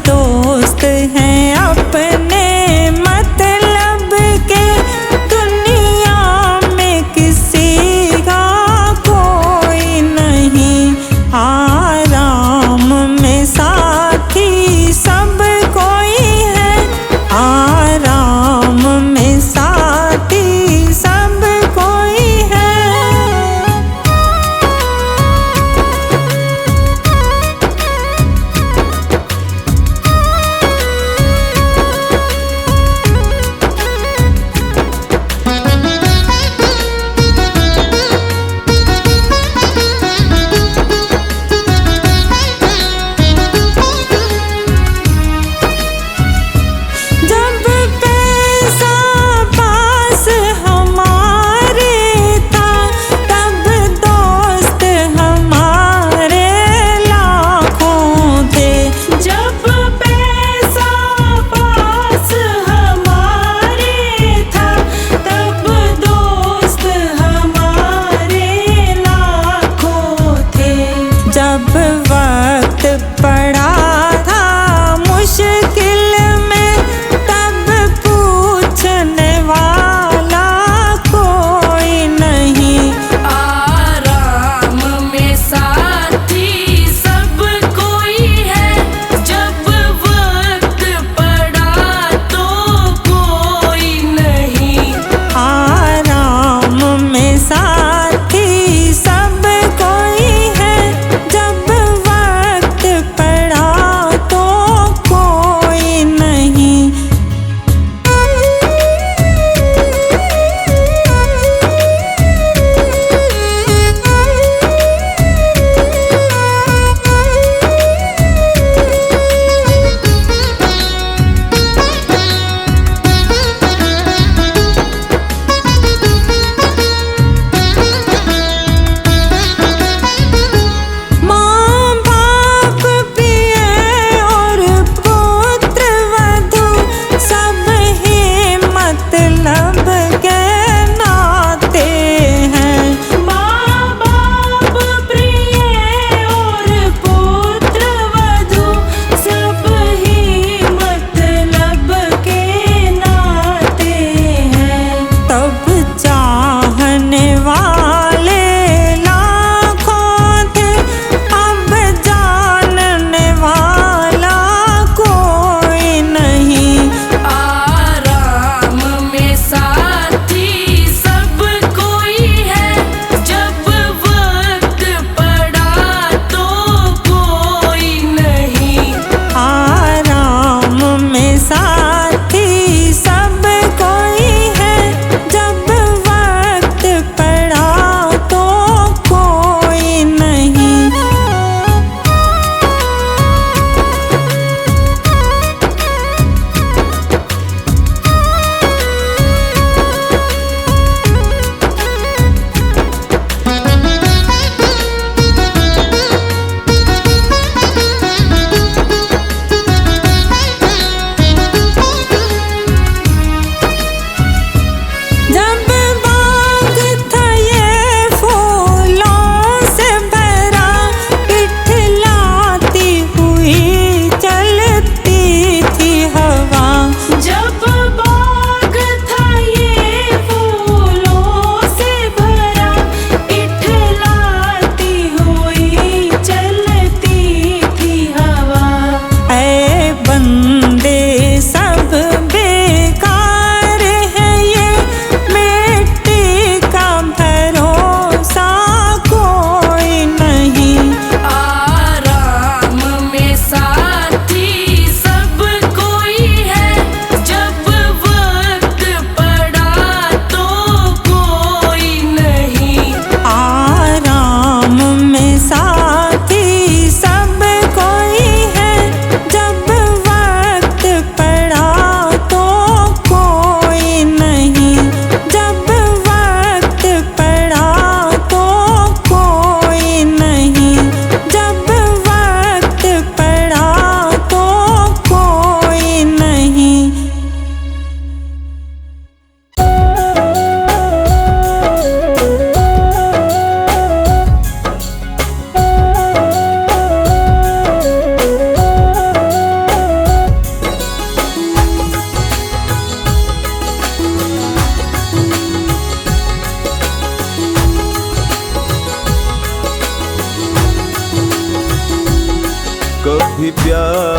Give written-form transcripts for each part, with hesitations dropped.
दोस्त हैं अपने मतलब के, दुनिया में किसी का कोई नहीं। आराम में साथी सब कोई है, आराम में साथी सब कोई है।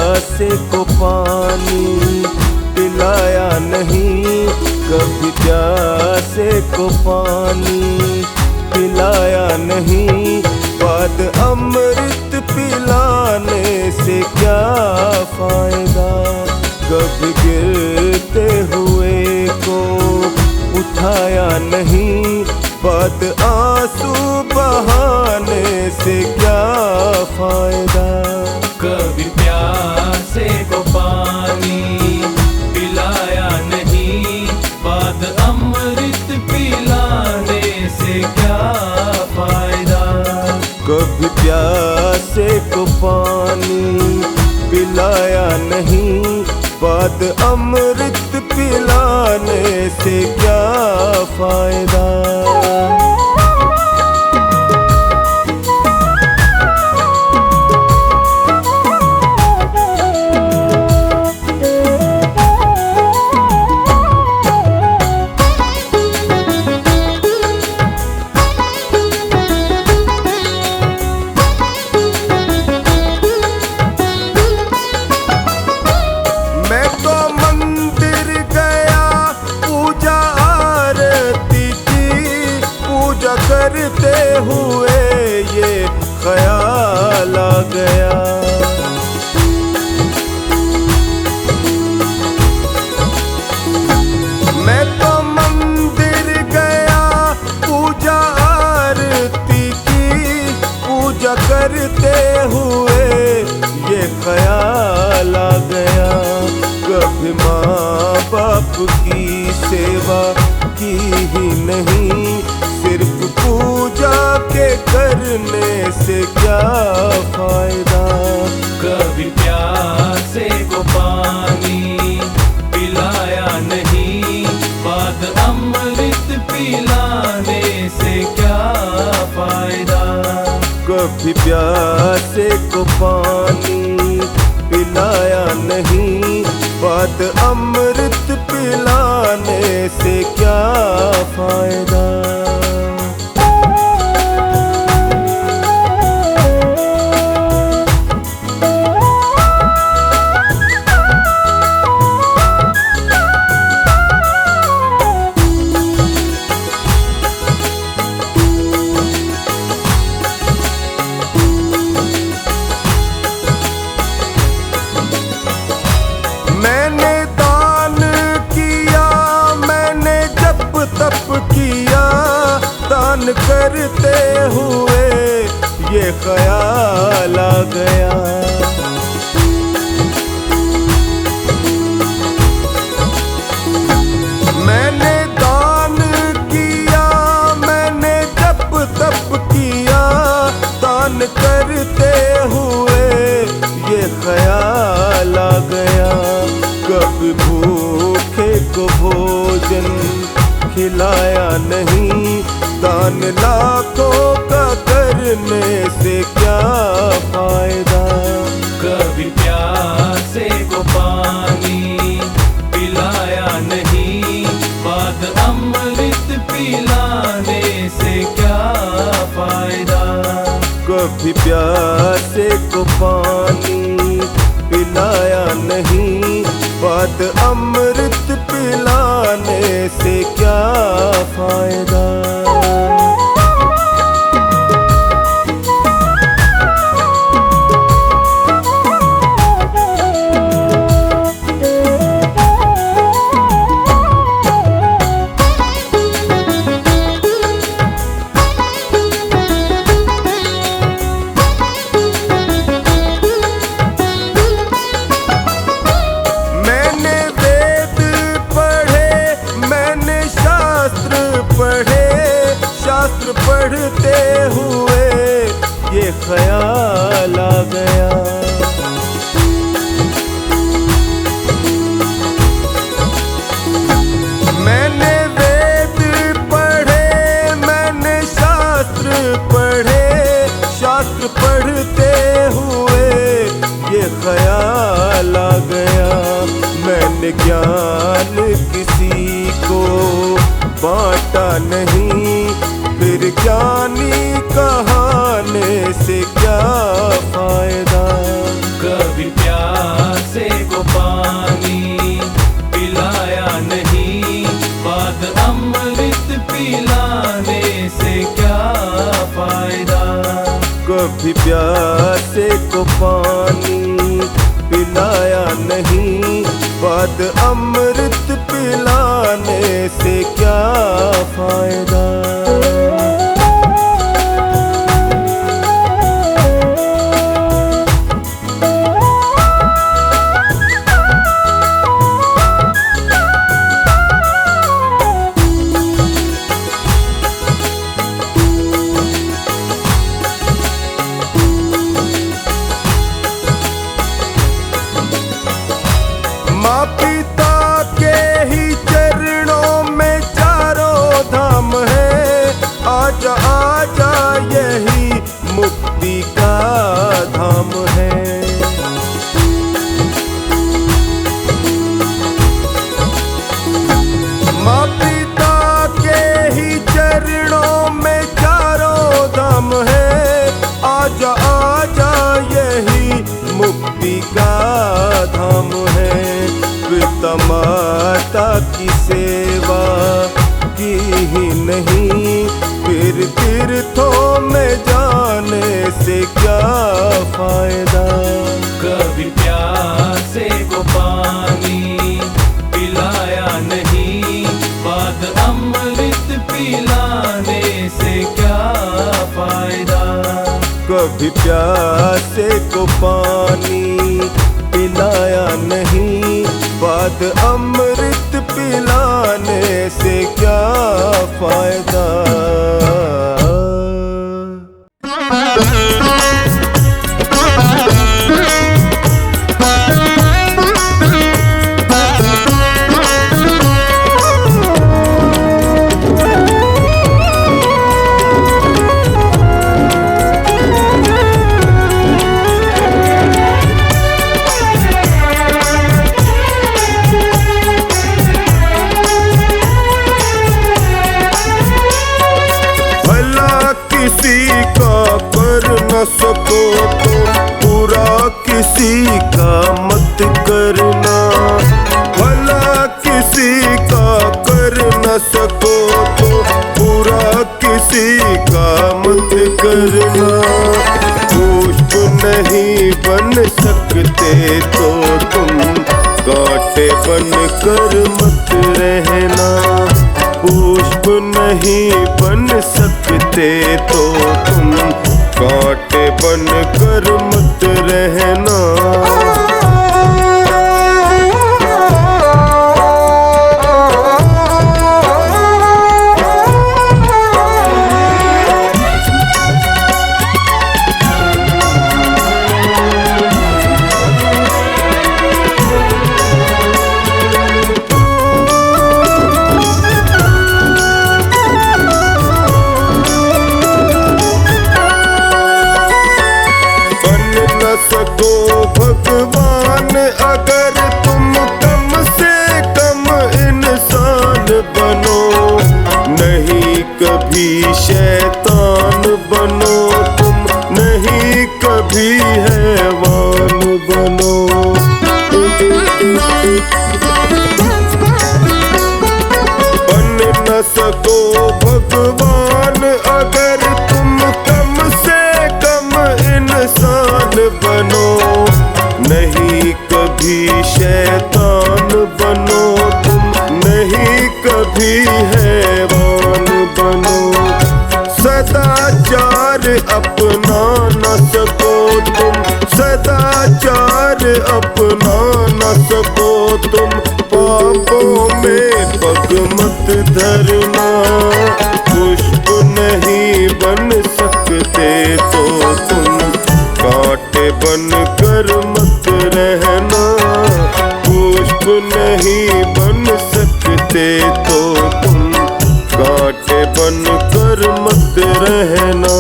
प्यासे को पानी पिलाया नहीं, कभी प्यासे को पानी पिलाया नहीं। बाद अमृत पिलाने से क्या फायदा, कभी गिरते हुए को उठाया नहीं। बाद आंसू बहाने से क्या फायदा, कभी प्यासे को पानी पिलाया नहीं, बाद अमृत पिलाने से क्या फायदा। कभी प्यासे को पानी पिलाया नहीं, बाद अमृत पिलाने से क्या फायदा। करते हुए ये ख्याल आ गया, मैं तो मंदिर गया पूजा आरती की। पूजा करते हुए ये ख्याल आ गया, कभी माँ बाप की सेवा की ही नहीं, सिर्फ पूजा के करने से क्या फायदा। कभी प्यासे को पानी पिलाया नहीं, बाद अमृत पिलाने से क्या फायदा। कभी प्यासे को पानी पिलाया नहीं, बाद अमृत पिलाने से क्या फायदा। मैंने दान किया, मैंने जप तप किया, दान करते हुए ये ख्याल आ गया। मैंने दान किया, मैंने जप तप किया, दान करते हुए ये ख्याल आ गया। कभी भूखे को भोजन खिलाया नहीं, दान लाखों का करने से क्या फायदा। कभी प्यासे को पानी पिलाया नहीं, बाद अमृत पिलाने से क्या फायदा। कभी प्यासे को पानी पिलाया नहीं, बाद अमृत पिलाने से क्या फायदा। पढ़ते हुए ये ख्याल आ गया। मैंने वेद पढ़े, मैंने शास्त्र पढ़े, शास्त्र पढ़ते हुए ये ख्याल आ गया। मैंने ज्ञान किसी को बांटा नहीं, फिर ज्ञानी कहाने से क्या फायदा। कभी प्यार को पानी पिलाया नहीं, बाद अमृत पिलाने से क्या फायदा। कभी प्यासे को पानी पिलाया नहीं, बाद अमृत पिलाने से क्या फायदा। माँ पिता के ही चरणों में चारों धाम है, आजा आजा यही मुक्ति का धाम है। माँ पिता के ही चरणों में चारों धाम है, आजा आजा यही मुक्ति का धाम है। पिता माता की सेवा की ही नहीं, फिर तीर्थों में जाने से क्या फायदा। कभी प्यासे को पानी पिलाया नहीं, बाद अमृत पिलाने से क्या फायदा। कभी प्यासे को पानी पिलाया नहीं, बाद अमृत पिलाने से क्या फायदा। सको तो बुरा किसी का मत करना, भला किसी का कर न सको तो बुरा किसी का मत करना। पुष्प नहीं बन सकते तो तुम कांटे बन कर मत रहना। पुष्प नहीं बन सकते तो तुम कांटे बन कर मत रहना। सको भगवान अगर तुम कम से कम इंसान बनो, नहीं कभी शैतान बनो तुम, नहीं कभी हैवान बनो। बन न सको भगवान अगर तुम कम से कम इंसान बनो, नहीं कभी शैतान बनो तुम, नहीं कभी हैवान बनो। सदाचार अपना न सको तुम, सदाचार अपना न सको तुम, पापों में पग मत धरना। पुष्प नहीं बन सकते तो तुम कांटे बन कर मत रहना। पुष्प नहीं बन सकते तो तुम कांटे बन कर मत रहना।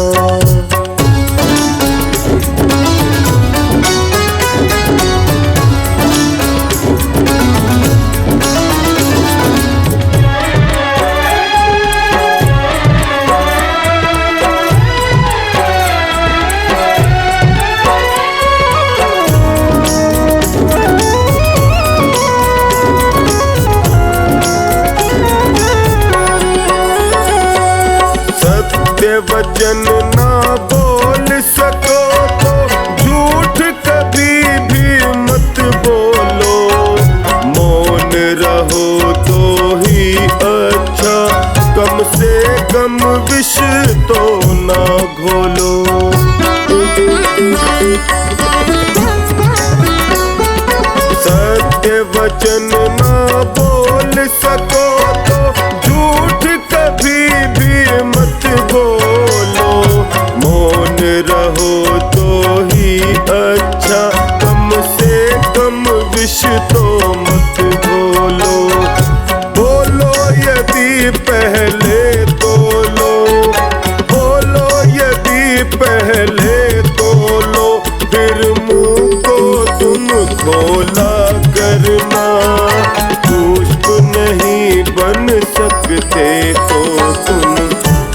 वचन ना बोल सको तो झूठ कभी भी मत बोलो। मौन रहो तो ही अच्छा, कम से कम विष तो मत बोलो। बोलो यदि पहले तोलो, बोलो यदि पहले तोलो, फिर मुंह को तुम खोला करना। पुष्प नहीं बन सकते तो तुम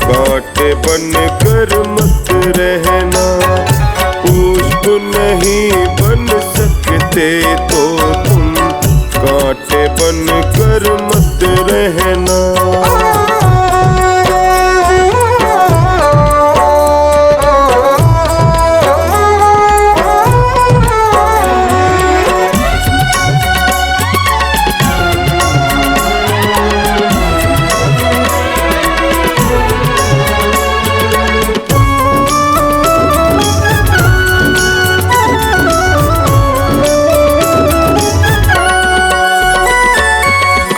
कांटे बन कर मत रहना। पुष्प नहीं बन सकते तो तुम कांटे बन कर मत रहना।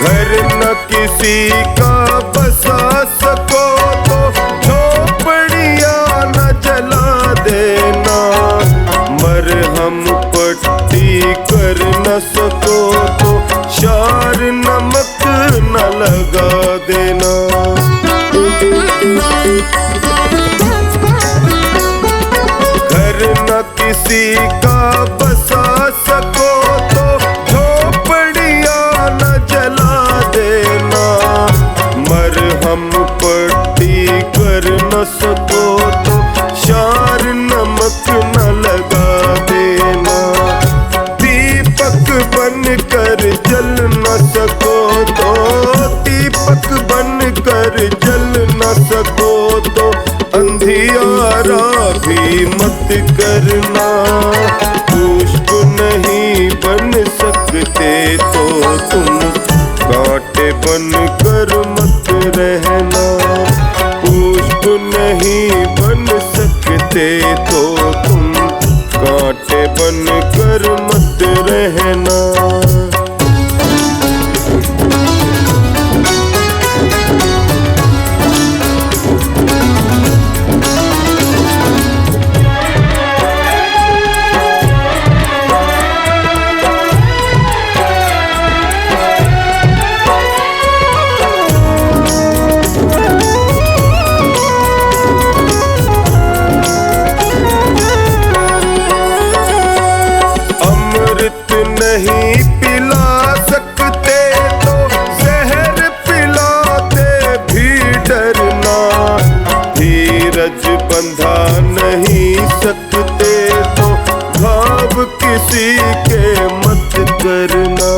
घर न किसी का बसा सको तो झोपड़ियां न जला देना। मरहम पट्टी कर न सको तो शार नमक न लगा देना। घर न किसी का बसा सको तो झोपड़ियां न जला देना। मरहम पट्टी कर न सको तो शार नमक न लगा देना। दीपक बन कर जल न सको तो, दीपक बन कर जल न सको तो अंधियारा भी मत करना। पुष्प नहीं बन सकते तो तुम कांटे बन कर मत रहना। पुष्प नहीं बन सकते तो तुम कांटे बन कर मत रहना। नहीं पिला सकते तो जहर पिलाते भी डरना। धीरज बंधा नहीं सकते तो घाव किसी के मत करना।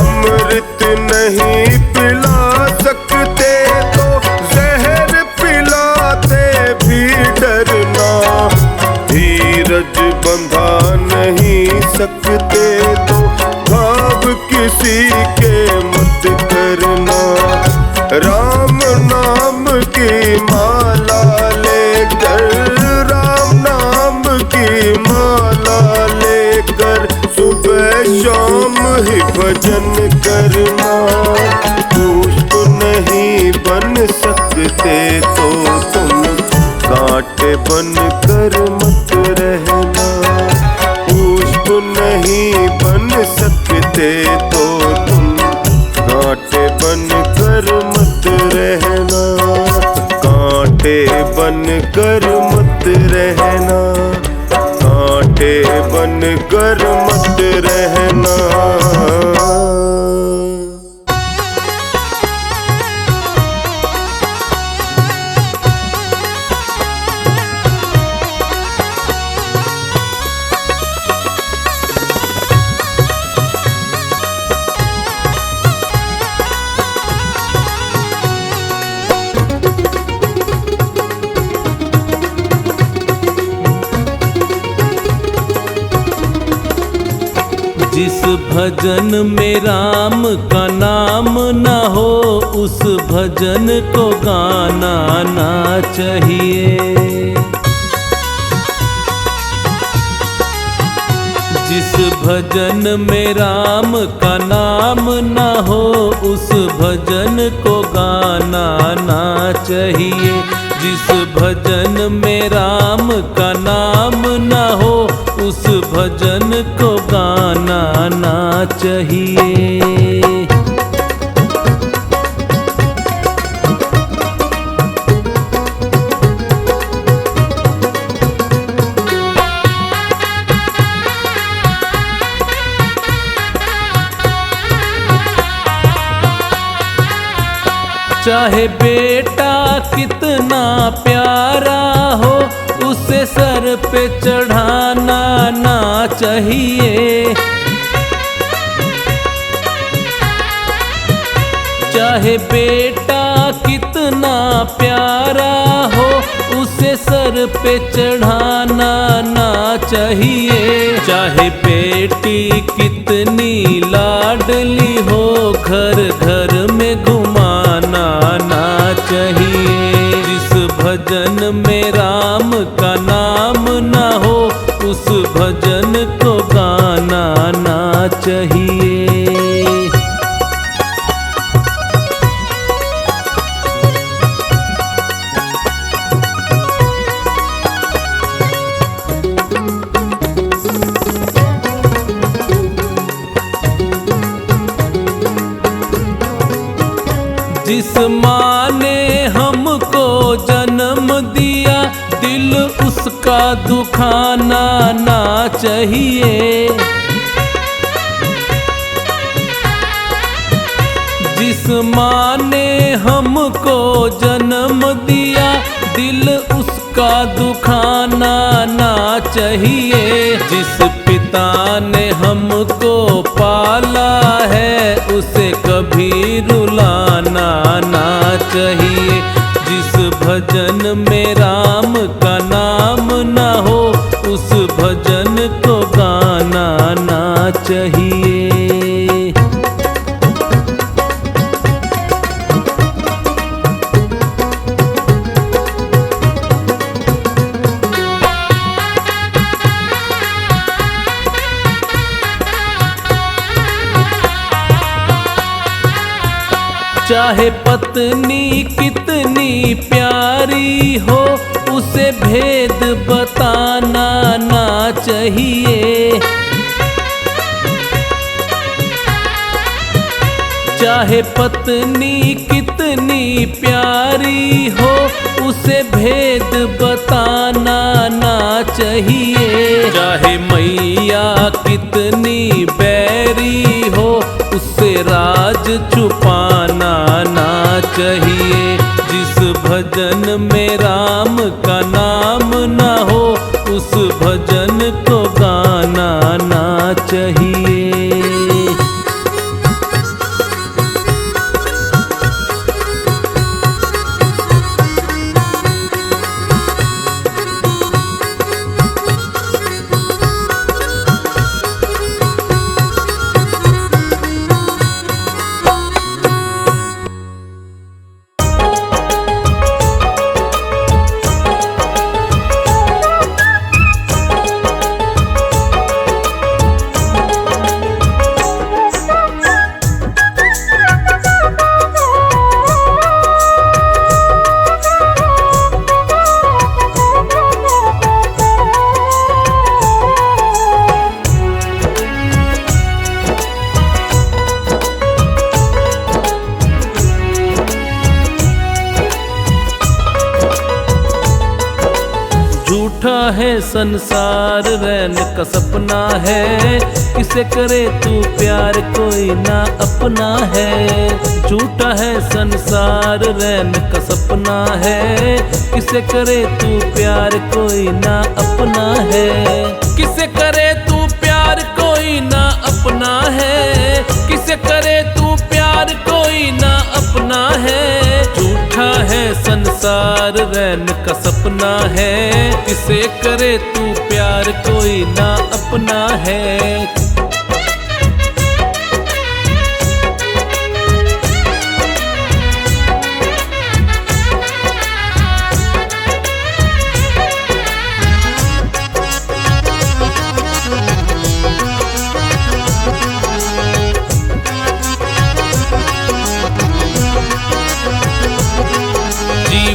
अमृत नहीं पिला सकते तो जहर पिलाते भी डरना। धीरज बंधा नहीं सकते तो घाव किसी के मत करना। राम नाम की माला लेकर, राम नाम की माला लेकर सुबह शाम ही भजन करना। पुष्प नहीं बन सकते तो तुम कांटे बन कर मत रहना। पुष्प नहीं बन सकते तो तुम कांटे बन कर मत रहना। कांटे बन कर मत रहना। कांटे बन कर मत रहना। जिस भजन में राम का नाम न हो उस भजन को गाना ना चाहिए। जिस भजन में राम का नाम न हो उस भजन को गाना ना चाहिए। जिस भजन में राम का नाम न हो उस भजन को गाना ना चाहिए। चाहे बेटा कितना प्यारा हो उसे सर पे चढ़ाना ना चाहिए। चाहे बेटा कितना प्यारा हो उसे सर पे चढ़ाना ना चाहिए। चाहे बेटी कितनी लाडली हो घर घर में घुमाना ना चाहिए। जिस भजन में राम का नाम ना हो उस भजन को गाना ना चाहिए। जिस माँ ने हमको जन्म दिया दिल उसका दुखाना ना चाहिए। जिस माँ ने हमको जन्म दिया दिल उसका दुखाना ना चाहिए। जिस पिता ने हमको पाला है उसे कभी रुलाना ना चाहिए। जिस भजन में राम का नाम ना हो उस भजन को गाना ना चाहिए। चाहे पत्नी कितनी प्यारी हो उसे भेद बताना ना चाहिए। चाहे पत्नी कितनी प्यारी हो उसे भेद बताना ना चाहिए। चाहे मैया कितनी बैरी हो उससे राज छुपाना ना चाहिए। जिस भजन में राम का नाम ना हो उस भजन को गाना ना चाहिए। झूठा है संसार रैन का सपना है किसे करे तू प्यार कोई ना अपना है। झूठा है संसार रैन का सपना है किसे करे तू प्यार कोई ना अपना है। किसे करे तू प्यार कोई ना अपना है। किसे करे तू प्यार कोई ना अपना है। झूठा है संसार रैन का सपना है किसे करे तू प्यार कोई ना अपना है।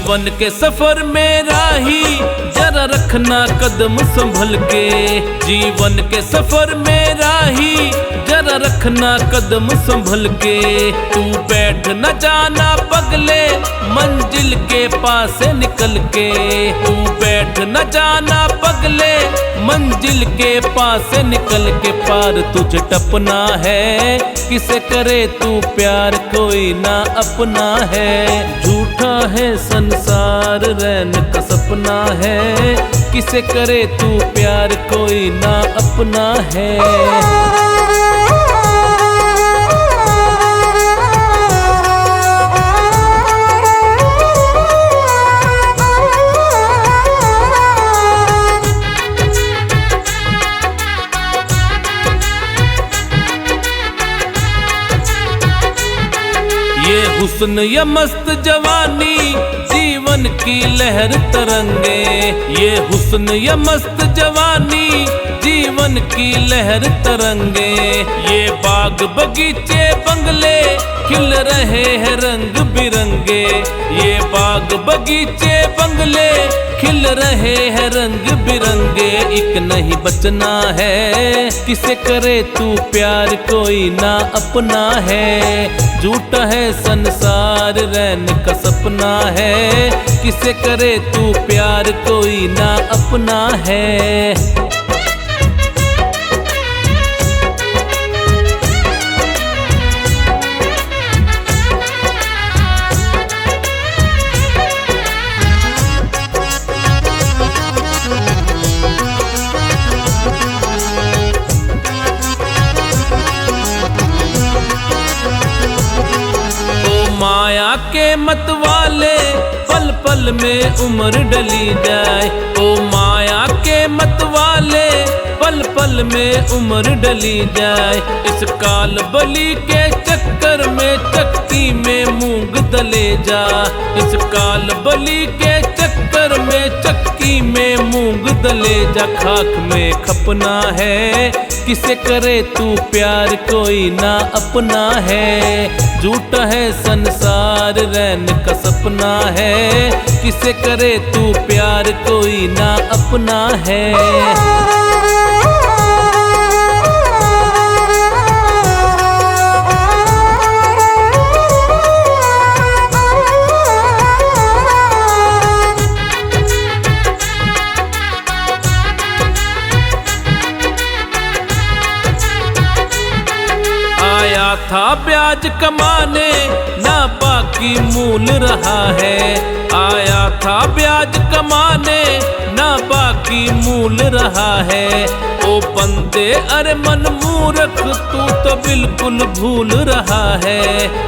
जीवन के सफर में राही जरा रखना कदम संभल के। जीवन के सफर में राही जरा रखना कदम संभल के। तू बैठ न जाना पगले मंजिल के पास से निकल के। तू बैठ न जाना पगले मंजिल के पास से निकल के। पार तुझे टपना है किसे करे तू प्यार कोई ना अपना है। झूठा है संसार रैन का सपना है किसे करे तू प्यार कोई ना अपना है। ये हुस्न ये मस्त जवानी जीवन की लहर तरंगे। ये हुस्न ये मस्त जवानी जीवन की लहर तरंगे। ये बाग बगीचे बंगले खिल रहे हैं रंग बिरंगे। ये बाग बगीचे बंगले खिल रहे हैं रंग बिरंगे। एक नहीं बचना है किसे करे तू प्यार कोई ना अपना है। झूठा है संसार रैन का सपना है किसे करे तू प्यार कोई ना अपना है। माया के मत वाले पल पल में उम्र डली जाए। ओ माया के मत वाले पल पल में उम्र डली जाए। इस काल बली के चक्कर में चक्की में मूंग दले जा। इस काल बली के चक्कर में चक्की में मूंग दले जा। खाक में खपना है किसे करे तू प्यार कोई ना अपना है। झूठा है संसार रैन का सपना है किसे करे तू प्यार कोई ना अपना है। था ब्याज कमाने ना बाकी मूल रहा है। आया था ब्याज कमाने ना बाकी मूल रहा है। ओ बंदे अरे मन मूर्ख तू तो बिल्कुल भूल रहा है।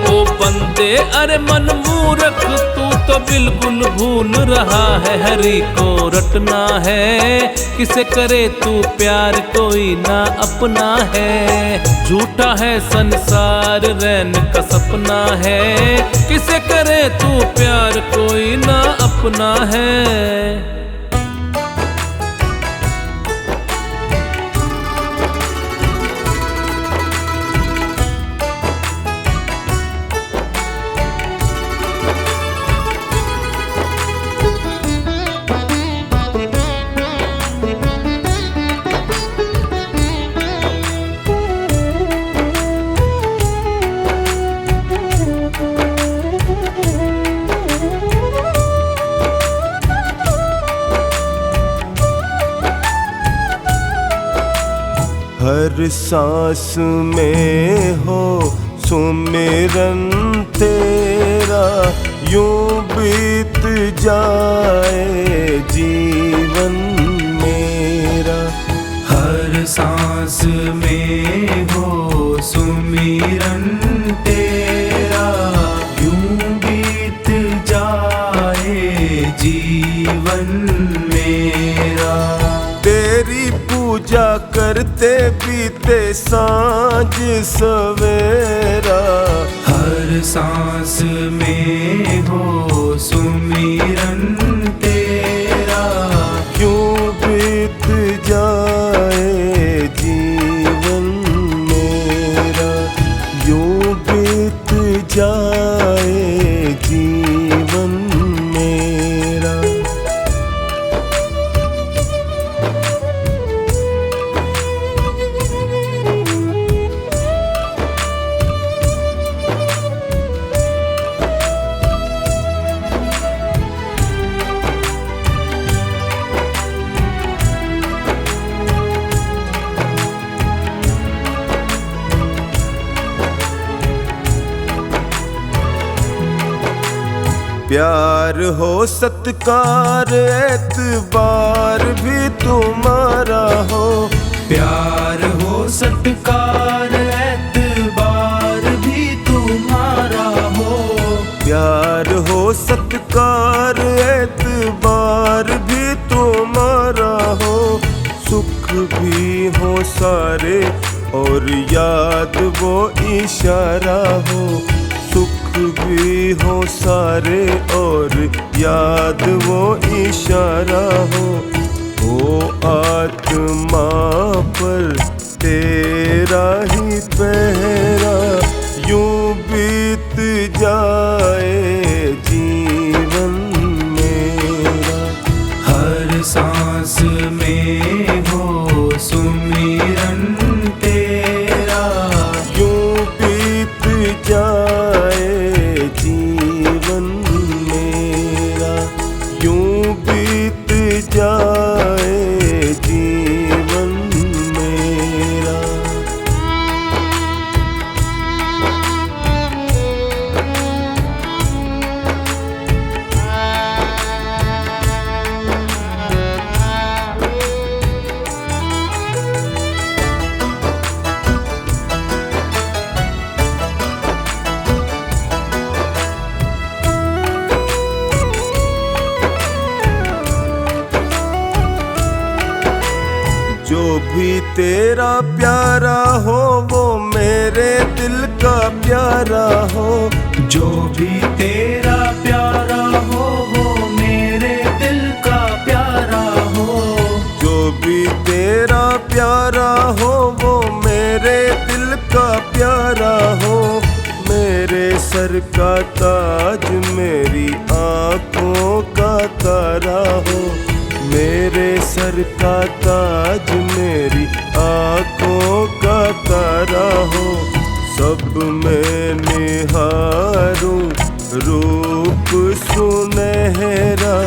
ओ बंदे अरे मन मूर्ख तू तो बिल्कुल भूल रहा है। हरि को रटना है किसे करे तू प्यार कोई ना अपना है। झूठा है संसार रैन का सपना है किसे करे तू प्यार कोई ना अपना है। हर सांस में हो सुमिरन तेरा यूं बीत जाए जीवन मेरा। हर सांस में हो सुमिरन तेरा यूं बीत जाए जीवन मेरा। तेरी पूजा करते बीते सांझ सवेरा। हर सांस में हो सुमिरन तेरा यूं बीत जाए जीवन मेरा। यूं बीत जाए जीवन मेरा। प्यार हो सत्कार एतबार भी तुम्हारा हो। प्यार हो सत्कार एतबार भी तुम्हारा हो। प्यार हो सत्कार एतबार भी तुम्हारा हो। सुख भी हो सारे और याद वो इशारा हो। सुख भी हो सारे और याद वो इशारा हो। ओ आत्मा पर तेरा ही पहरा यूं बीत जाए जीवन मेरा। हर सांस में हो सुमिरन तेरा। यूं बीत जाए जीवन मेरा। यूं बीत जाए जीवन मेरा। जो भी तेरा प्यारा हो वो मेरे दिल का प्यारा हो। जो भी तेरा प्यारा हो वो मेरे दिल का प्यारा हो। जो भी तेरा प्यारा हो वो मेरे दिल का प्यारा हो। मेरे सर का ताज मेरी आँखों का तारा हो। मेरे सर का ताज मेरी आँखों का तारा हो। सब में निहारूं रूप सुनहरा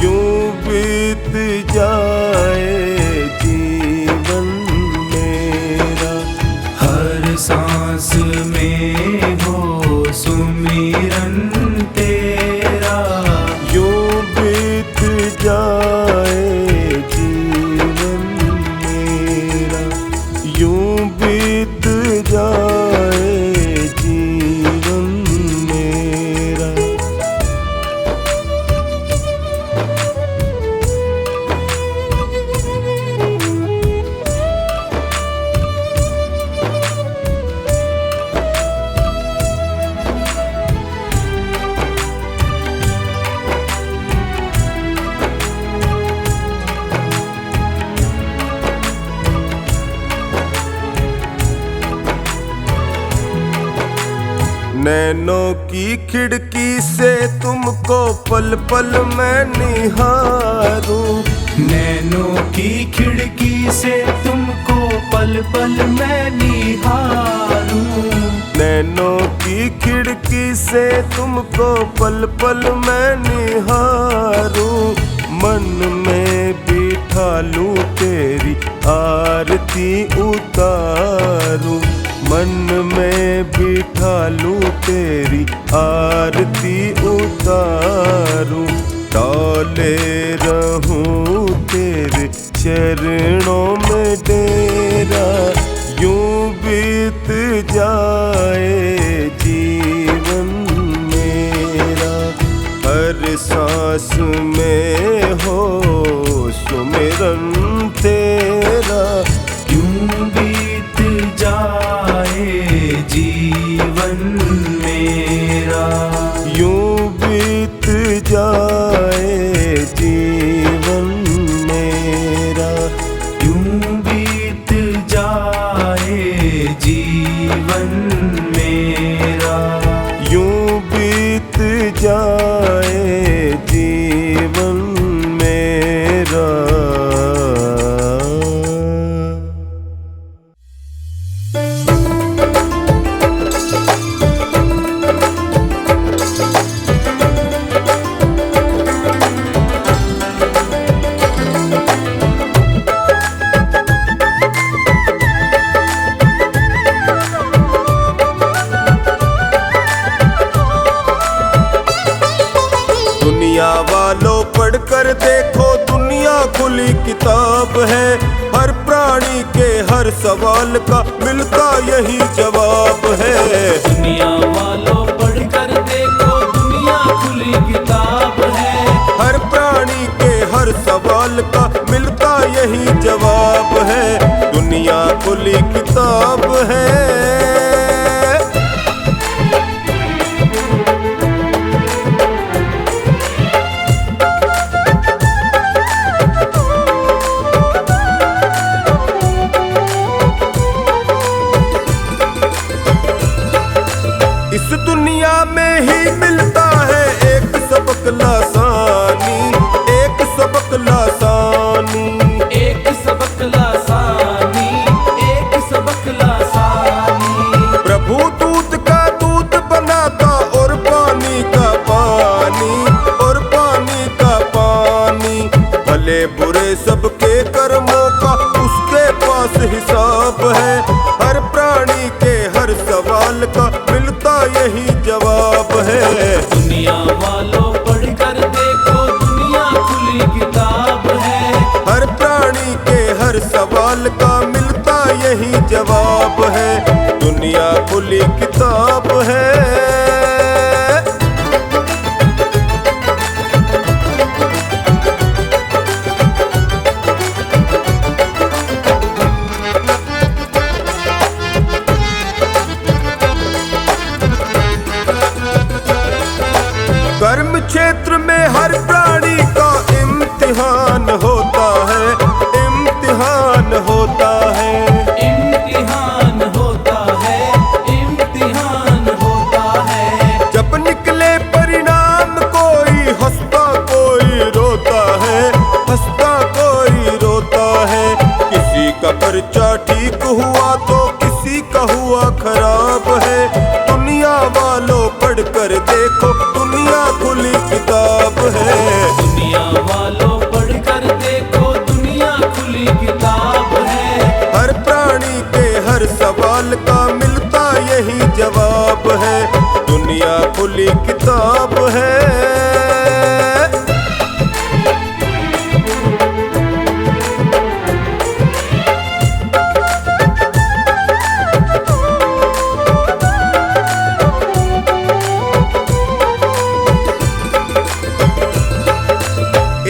यूं बीत जाए जीवन मेरा। हर सांस में हो सुमिरन तेरा। यूं बीत जाए जीवन मेरा। यूं बीत जाए जीवन मेरा। नैनों की खिड़की से तुमको पल पल मैं निहारूं। नैनों की खिड़की से तुमको पल पल मैं निहारूं। नैनों की खिड़की से तुमको पल पल मैं निहारूं। मन में बिठा लूं तेरी आरती उतारूं। मन में बिठा लूं तेरी आरती उतारूं। डोले रहूं तेरे चरणों में डेरा यूं बीत जाए जीवन मेरा। हर सांस में हो सुमिरन तेरा। यूं बीत जाए जीवन मेरा। यूं बीत जाए जीवन मेरा। यूं बीत जाए जीवन मेरा। यूं बीत जाए जीवन मेरा। किताब है। हर प्राणी के हर सवाल का मिलता यही जवाब है। दुनिया वालों पढ़कर देखो दुनिया खुली किताब है। हर प्राणी के हर सवाल का मिलता यही जवाब है। दुनिया खुली किताब है। इस दुनिया में ही मिलता है एक सबक लासानी, एक सबक लासानी, एक सबक लासानी, एक सबक लासानी। प्रभु दूध का दूध बनाता और पानी का पानी, और पानी का पानी। भले बुरे सबके कर्मों का उसके पास हिसाब है। हर प्राणी के हर सवाल का मिलता यही जवाब है। दुनिया वालों पढ़कर देखो दुनिया खुली किताब है। हर प्राणी के हर सवाल का मिलता यही जवाब है। दुनिया खुली किताब है। कर्म क्षेत्र में हर प्राणी का इम्तिहान होता है, इम्तिहान होता है, इम्तिहान होता है, इम्तिहान होता है। जब निकले परिणाम कोई हंसता कोई रोता है, हंसता कोई रोता है। किसी का पर्चा ठीक हुआ तो किसी का हुआ खराब है। दुनिया वालों पढ़कर देखो दुनिया खुली किताब है। दुनिया वालों पढ़कर देखो दुनिया खुली किताब है। हर प्राणी के हर सवाल का मिलता यही जवाब है। दुनिया खुली किताब है।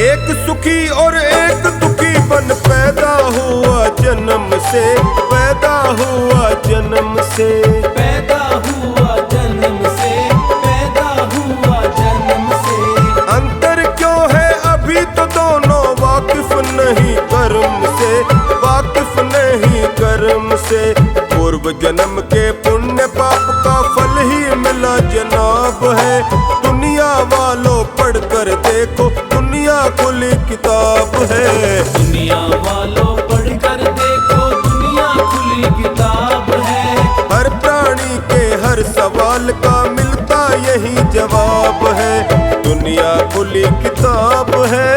एक सुखी और एक दुखी बन पैदा हुआ जन्म से, पैदा हुआ जन्म से, पैदा हुआ जन्म से, पैदा हुआ जन्म से। अंतर क्यों है अभी तो दोनों वाकिफ नहीं कर्म से, वाकिफ नहीं कर्म से। पूर्व जन्म के पुण्य पाप का फल ही मिला जनाब है। दुनिया वालों पढ़कर देखो दुनिया खुली किताब है। दुनिया वालों पढ़कर देखो दुनिया खुली किताब है। हर प्राणी के हर सवाल का मिलता यही जवाब है। दुनिया खुली किताब है।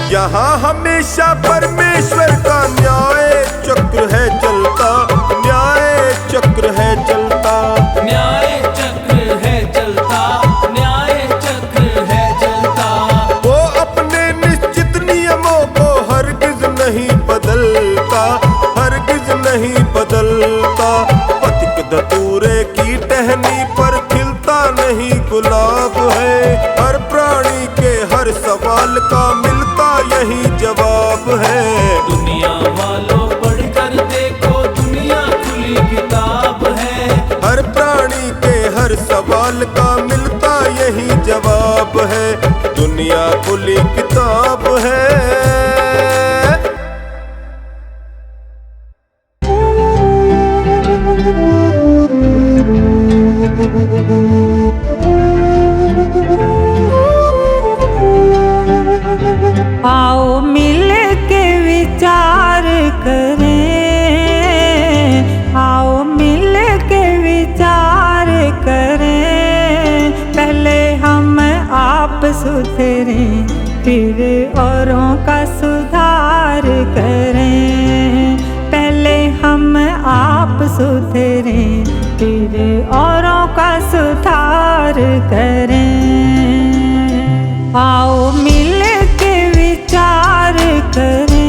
यहाँ हमेशा परमेश्वर का न्याय चक्र है चलता, न्याय चक्र है चलता, न्याय चक्र है चलता, न्याय चक्र है चलता। वो अपने निश्चित नियमों को हरगिज नहीं बदलता, हरगिज नहीं बदलता। पथिक धतूरे की टहनी पर खिलता नहीं गुलाब है। हर प्राणी के हर सवाल का मिलता यही जवाब है। दुनिया वालों पढ़कर देखो दुनिया खुली किताब है। हर प्राणी के हर सवाल का मिलता यही जवाब है। दुनिया खुली किताब है। आओ मिल के विचार करें, आओ मिल के विचार करें। पहले हम आप सुधरें फिर औरों का सुधार करें। पहले हम आप सुधरें, फिर औरों का सुधार करें। आओ मिल के विचार करें,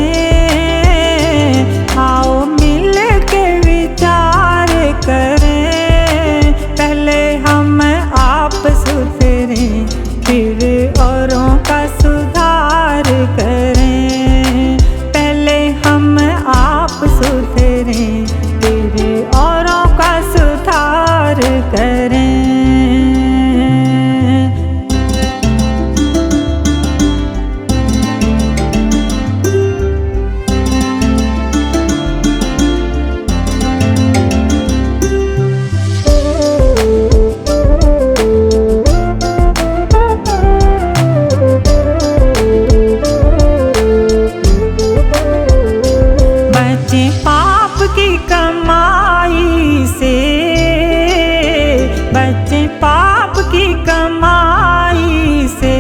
आओ मिल के विचार करें। पहले हम आप सुधरें, फिर औरों का सुधार करें। पहले हम आप सुधरें, फिर औरों का सुधार करें। बचे पाप की कमाई से,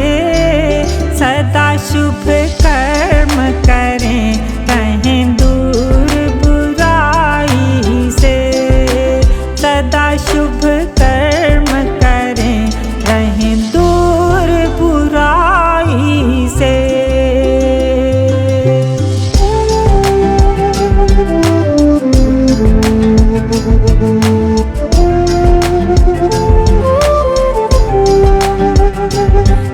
सदा शुभ कर्म करें, रहें दूर बुराई से। सदा शुभ कर्म करें, रहें दूर बुराई से।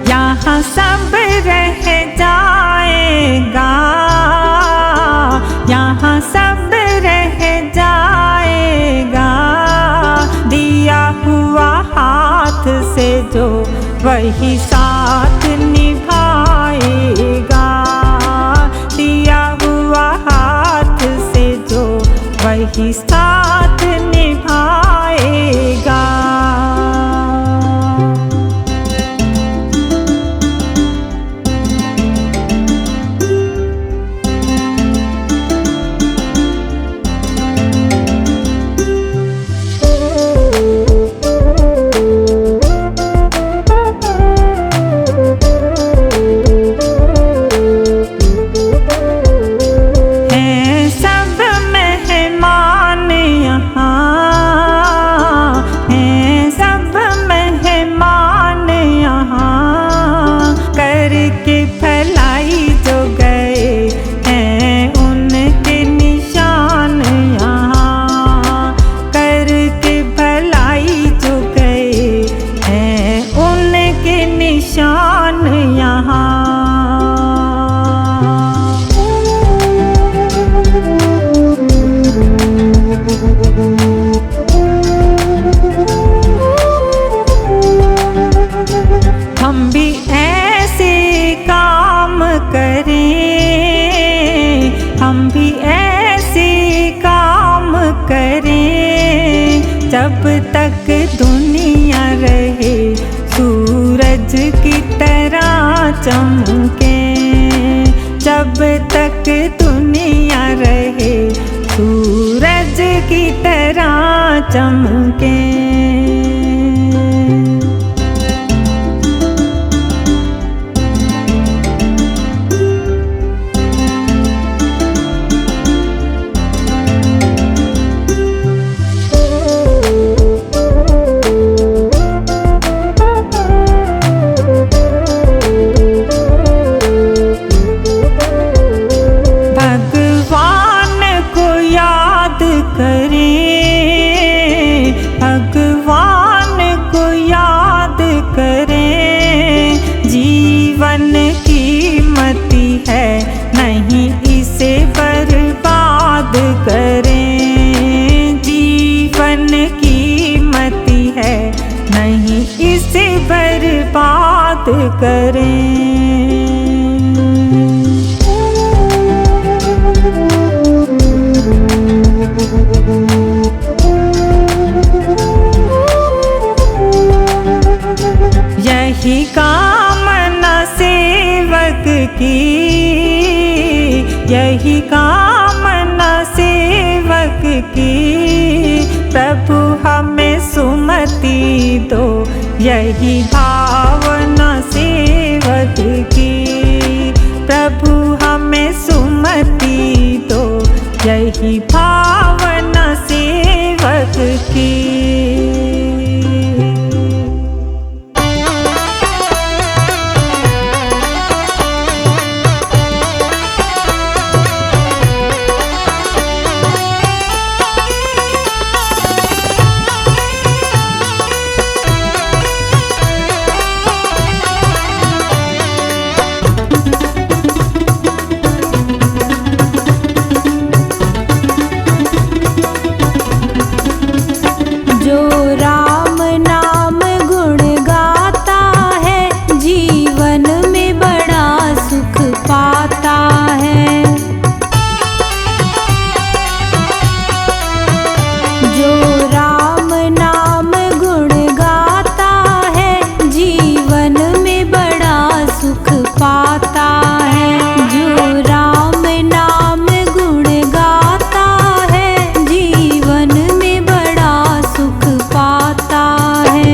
यहाँ सब रह जाएगा, यहाँ सब रह जाएगा। दिया हुआ हाथ से जो वही साथ निभाएगा। दिया हुआ हाथ से जो वही साथ निभाएगा। हम भी ऐसे काम करें, हम भी ऐसे काम करें। जब तक दुनिया रहे सूरज की तरह चमके। जब तक दुनिया रहे सूरज की तरह चमके। भगवान को याद करें। जीवन कीमती है, नहीं इसे बर्बाद करें। जीवन कीमती है, नहीं इसे बर्बाद करें। यही कामना सेवक की, यही कामना सेवक की। प्रभु हमें सुमति दो, यही भावना सेवक की। प्रभु हमें सुमति दो, यही भावना सेवक की। जो राम नाम गुण गाता है, जीवन में बड़ा सुख पाता है। जो राम नाम गुण गाता है, जीवन में बड़ा सुख पाता है। जो राम नाम गुण गाता है, जीवन में बड़ा सुख पाता है।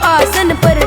आसन पर